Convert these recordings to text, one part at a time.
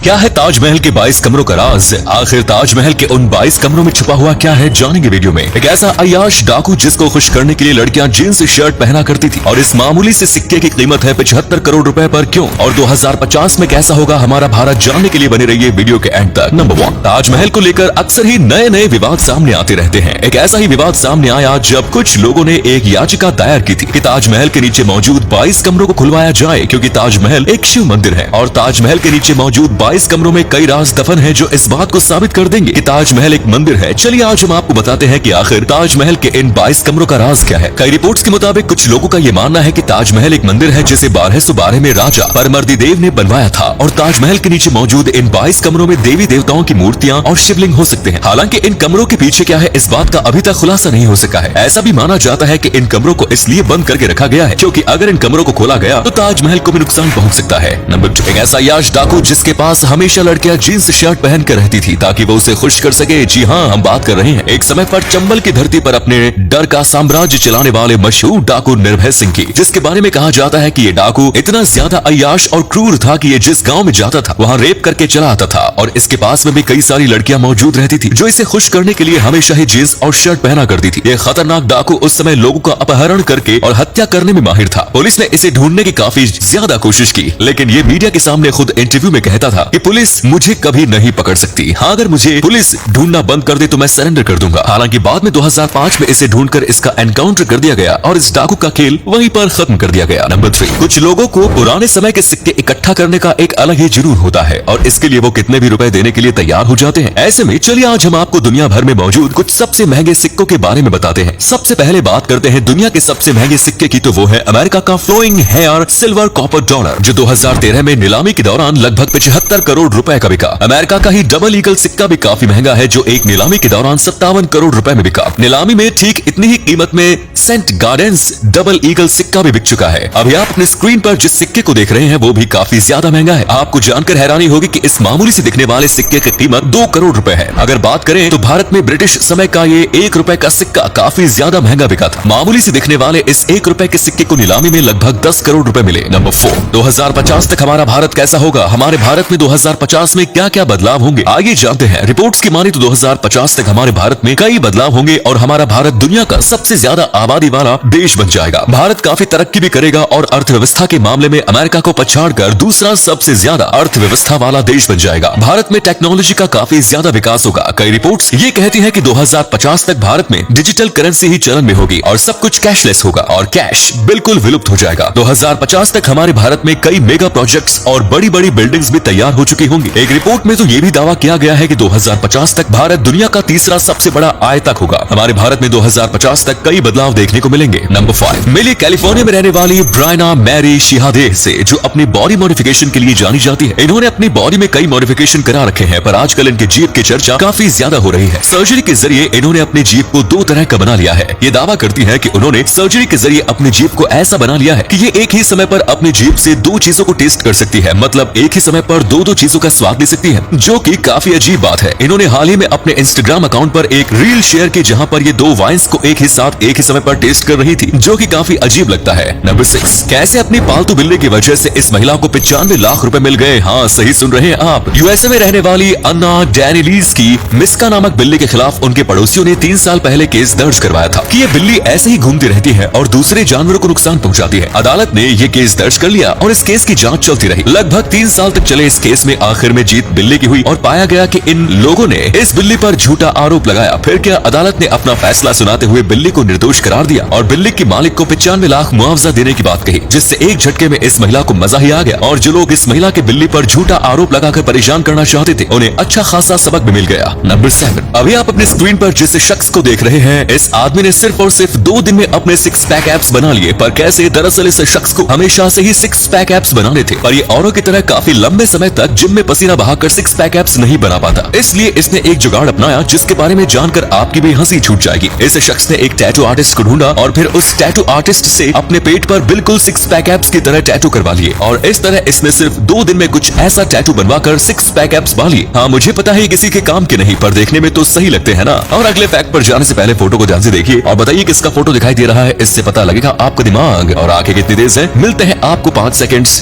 क्या है ताजमहल के 22 कमरों का राज? आखिर ताजमहल के उन 22 कमरों में छुपा हुआ क्या है, जानेंगे वीडियो में। एक ऐसा अय्याश डाकू जिसको खुश करने के लिए लड़कियां जींस शर्ट पहना करती थी, और इस मामूली से सिक्के की कीमत है 75 करोड़ रुपए पर क्यों, और 2050 में कैसा होगा हमारा भारत, जानने के लिए बने रहिए वीडियो के एंड तक। नंबर 1, ताजमहल को लेकर अक्सर ही नए नए विवाद सामने आते रहते हैं। एक ऐसा ही विवाद सामने आया जब कुछ लोगों ने एक याचिका दायर की थी कि ताजमहल के नीचे मौजूद 22 कमरों को खुलवाया जाए, क्योंकि ताजमहल एक शिव मंदिर है और ताजमहल के नीचे मौजूद 22 कमरों में कई राज दफन है जो इस बात को साबित कर देंगे कि ताजमहल एक मंदिर है। चलिए आज हम आपको बताते हैं कि आखिर ताजमहल के इन 22 कमरों का राज क्या है। कई रिपोर्ट्स के मुताबिक कुछ लोगों का ये मानना है कि ताजमहल एक मंदिर है जिसे 1212 में राजा परमर्दिदेव ने बनवाया था, और ताजमहल के नीचे मौजूद इन 22 कमरों में देवी देवताओं की मूर्तियां और शिवलिंग हो सकते हैं। हालांकि इन कमरों के पीछे क्या है इस बात का अभी तक खुलासा नहीं हो सका है। ऐसा भी माना जाता है कि इन कमरों को इसलिए बंद करके रखा गया है क्योंकि अगर इन कमरों को खोला गया तो ताजमहल को भी नुकसान पहुंच सकता है। नंबर 2, एक ऐसा याश डाकू जिसके पास हमेशा लड़कियां जींस शर्ट पहन कर रहती थी ताकि वो उसे खुश कर सके। जी हाँ, हम बात कर रहे हैं एक समय पर चंबल की धरती पर अपने डर का साम्राज्य चलाने वाले मशहूर डाकू निर्भय सिंह की, जिसके बारे में कहा जाता है कि ये डाकू इतना ज्यादा अय्याश और क्रूर था कि ये जिस गांव में जाता था वहाँ रेप करके चला आता था, और इसके पास में भी कई सारी लड़कियां मौजूद रहती थी जो इसे खुश करने के लिए हमेशा ही जींस और शर्ट पहना करती थी। ये खतरनाक डाकू उस समय लोगों का अपहरण करके और हत्या करने में माहिर था। पुलिस ने इसे ढूंढने की काफी ज्यादा कोशिश की, लेकिन ये मीडिया के सामने खुद इंटरव्यू में कहता था कि पुलिस मुझे कभी नहीं पकड़ सकती। हाँ, अगर मुझे पुलिस ढूंढना बंद कर दे तो मैं सरेंडर कर दूंगा। हालांकि बाद में 2005 में इसे ढूंढकर इसका एनकाउंटर कर दिया गया और इस डाकू का खेल वहीं पर खत्म कर दिया गया। नंबर 3, कुछ लोगों को पुराने समय के सिक्के इकट्ठा करने का एक अलग ही जुनून होता है और इसके लिए वो कितने भी रुपए देने के लिए तैयार हो जाते हैं। ऐसे में चलिए आज हम आपको दुनिया भर में मौजूद कुछ सबसे महंगे सिक्कों के बारे में बताते हैं। सबसे पहले बात करते हैं दुनिया के सबसे महंगे सिक्के की, तो वो है अमेरिका का flowing hair silver copper dollar, जो 2013 में नीलामी के दौरान लगभग 75 करोड़ रुपए का बिका। अमेरिका का ही डबल ईगल सिक्का भी काफी महंगा है जो एक नीलामी के दौरान 57 करोड़ रुपए में बिका। नीलामी में ठीक इतनी ही कीमत में सेंट गार्डेंस डबल ईगल सिक्का भी बिक चुका है। अभी आप अपने स्क्रीन पर जिस सिक्के को देख रहे हैं वो भी काफी ज्यादा महंगा है। आपको जानकर हैरानी होगी कि इस मामूली से दिखने वाले सिक्के की कीमत 2 करोड़ रुपए है। अगर बात करें तो भारत में ब्रिटिश समय का ये 1 रुपए का सिक्का काफी ज्यादा महंगा बिका था। मामूली से दिखने वाले इस 1 रुपए के सिक्के को नीलामी में लगभग 10 करोड़ रुपए मिले। नंबर 4, 2050 तक हमारा भारत कैसा होगा? हमारे भारत में 2050 में क्या क्या बदलाव होंगे, आइए जानते हैं। रिपोर्ट्स की मानी तो 2050 तक हमारे भारत में कई बदलाव होंगे और हमारा भारत दुनिया का सबसे ज्यादा आबादी वाला देश बन जाएगा। भारत काफी तरक्की भी करेगा और अर्थव्यवस्था के मामले में अमेरिका को पछाड़कर दूसरा सबसे ज्यादा अर्थव्यवस्था वाला देश बन जाएगा। भारत में टेक्नोलॉजी का काफी ज्यादा विकास होगा। कई रिपोर्ट्स ये कहती है कि 2050 तक भारत में डिजिटल करेंसी ही चलन में होगी और सब कुछ कैशलेस होगा और कैश बिल्कुल विलुप्त हो जाएगा। 2050 तक हमारे भारत में कई मेगा प्रोजेक्ट्स और बड़ी बड़ी बिल्डिंग्स भी तैयार हो चुकी होंगी। एक रिपोर्ट में तो ये भी दावा किया गया है कि 2050 तक भारत दुनिया का तीसरा सबसे बड़ा आयतक होगा। हमारे भारत में 2050 तक कई बदलाव देखने को मिलेंगे। नंबर 5, मिली कैलिफोर्निया में रहने वाली ब्रायना मैरी शिहादेह से, जो अपनी बॉडी मॉडिफिकेशन के लिए जानी जाती है। इन्होंने अपनी बॉडी में कई मॉडिफिकेशन करा रखे हैं, पर आजकल इनके जीभ की चर्चा काफी ज्यादा हो रही है। सर्जरी के जरिए इन्होंने अपनी जीभ को 2 तरह का बना लिया है। ये दावा करती है कि उन्होंने सर्जरी के जरिए अपनी जीभ को ऐसा बना लिया है कि ये एक ही समय पर अपनी जीभ से 2 चीजों को टेस्ट कर सकती है, मतलब एक ही समय पर 2 चीजों का स्वाद ले सकती है, जो कि काफी अजीब बात है। इन्होंने हाल ही में अपने इंस्टाग्राम अकाउंट पर एक रील शेयर की जहां पर ये 2 वाइन्स को एक ही साथ एक ही समय पर टेस्ट कर रही थी, जो कि काफी अजीब लगता है। नंबर 6, कैसे अपनी पालतू बिल्ली की वजह से इस महिला को 95 लाख रुपए मिल गए। हाँ, सही सुन रहे हैं आप। यूएसए में रहने वाली अन्ना डैनिलीज की मिस्का नामक बिल्ली के खिलाफ उनके पड़ोसियों ने 3 साल पहले केस दर्ज करवाया था कि ये बिल्ली ऐसे ही घूमती रहती है और दूसरे जानवरों को नुकसान पहुंचाती है। अदालत ने ये केस दर्ज कर लिया और इस केस की जांच चलती रही। लगभग 3 साल तक चले इस केस में आखिर में जीत बिल्ली की हुई और पाया गया कि इन लोगों ने इस बिल्ली पर झूठा आरोप लगाया। फिर क्या अदालत ने अपना फैसला सुनाते हुए बिल्ली को निर्दोष करार दिया और बिल्ली के मालिक को 95 लाख मुआवजा देने की बात कही, जिससे एक झटके में इस महिला को मजा ही आ गया और जो लोग इस महिला के बिल्ली पर झूठा आरोप लगाकर परेशान करना चाहते थे उन्हें अच्छा खासा सबक भी मिल गया। नंबर 7, अभी आप अपने स्क्रीन पर जिस शख्स को देख रहे हैं, इस आदमी ने सिर्फ और सिर्फ 2 दिन में अपने 6 पैक एब्स बना लिए। पर कैसे? दरअसल इस शख्स को हमेशा से ही 6 पैक एब्स बनाने थे, पर ये औरों की तरह काफी लंबे समय तक जिम में पसीना बहाकर 6 पैक एब्स नहीं बना पाता। इसलिए इसने एक जुगाड़ अपनाया जिसके बारे में जानकर आपकी भी हंसी छूट जाएगी। इस शख्स ने एक टैटू आर्टिस्ट को ढूंढा और फिर उस टैटू आर्टिस्ट से अपने पेट पर बिल्कुल 6 पैक एब्स की तरह टैटू करवा लिए और इस तरह इसने सिर्फ 2 दिन में कुछ ऐसा टैटू बनवाकर 6 पैक एब्स बना लिए। हाँ, मुझे पता है किसी के काम के नहीं, पर देखने में तो सही लगते हैं ना। और अगले फैक्ट पर जाने से पहले फोटो को ध्यान से देखिए और बताइए किसका फोटो दिखाई दे रहा है। इससे पता लगेगा आपका दिमाग और आंखें कितनी तेज है। मिलते हैं आपको 5 सेकंड्स।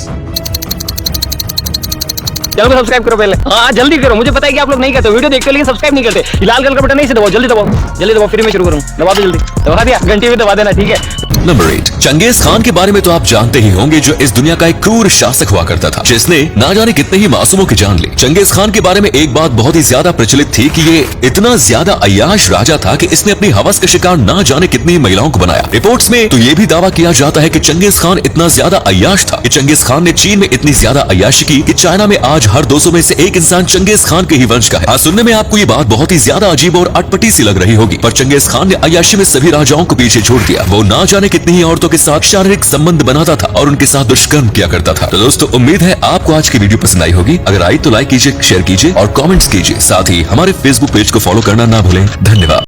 चैनल को सब्सक्राइब करो पहले, हाँ जल्दी करो, मुझे पता है कि आप लोग नहीं करते, वीडियो देखते लेकिन सब्सक्राइब नहीं करते। लाल कलर का बटन नहीं से दबाओ, जल्दी दबाओ, जल्दी दबाओ, फिर मैं शुरू करूँ। दबा दो जल्दी, दबा दिया, घंटी भी दबा देना, ठीक है। नंबर 8, चंगेज खान के बारे में तो आप जानते ही होंगे, जो इस दुनिया का एक क्रूर शासक हुआ करता था, जिसने ना जाने कितने ही मासूमों की जान ली। चंगेज खान के बारे में एक बात बहुत ही ज्यादा प्रचलित थी कि ये इतना ज्यादा अय्याश राजा था कि इसने अपनी हवस के शिकार ना जाने कितनी महिलाओं को बनाया। रिपोर्ट्स में तो ये भी दावा किया जाता है कि चंगेज खान इतना ज्यादा अय्याश था कि चंगेज खान ने चीन में इतनी ज्यादा अय्याशी की कि चाइना में आज हर 200 में से एक इंसान चंगेज खान के ही वंश का है। आज सुनने में आपको ये बात बहुत ही ज्यादा अजीब और अटपटी सी लग रही होगी, पर चंगेज खान ने अय्याशी में सभी राजाओं को पीछे छोड़ दिया। वो ना जाने कितनी ही औरतों के साथ शारीरिक संबंध बनाता था और उनके साथ दुष्कर्म किया करता था। तो दोस्तों, उम्मीद है आपको आज की वीडियो पसंद आई होगी। अगर आई तो लाइक कीजिए, शेयर कीजिए और कमेंट्स कीजिए। साथ ही हमारे फेसबुक पेज को फॉलो करना ना भूलें। धन्यवाद।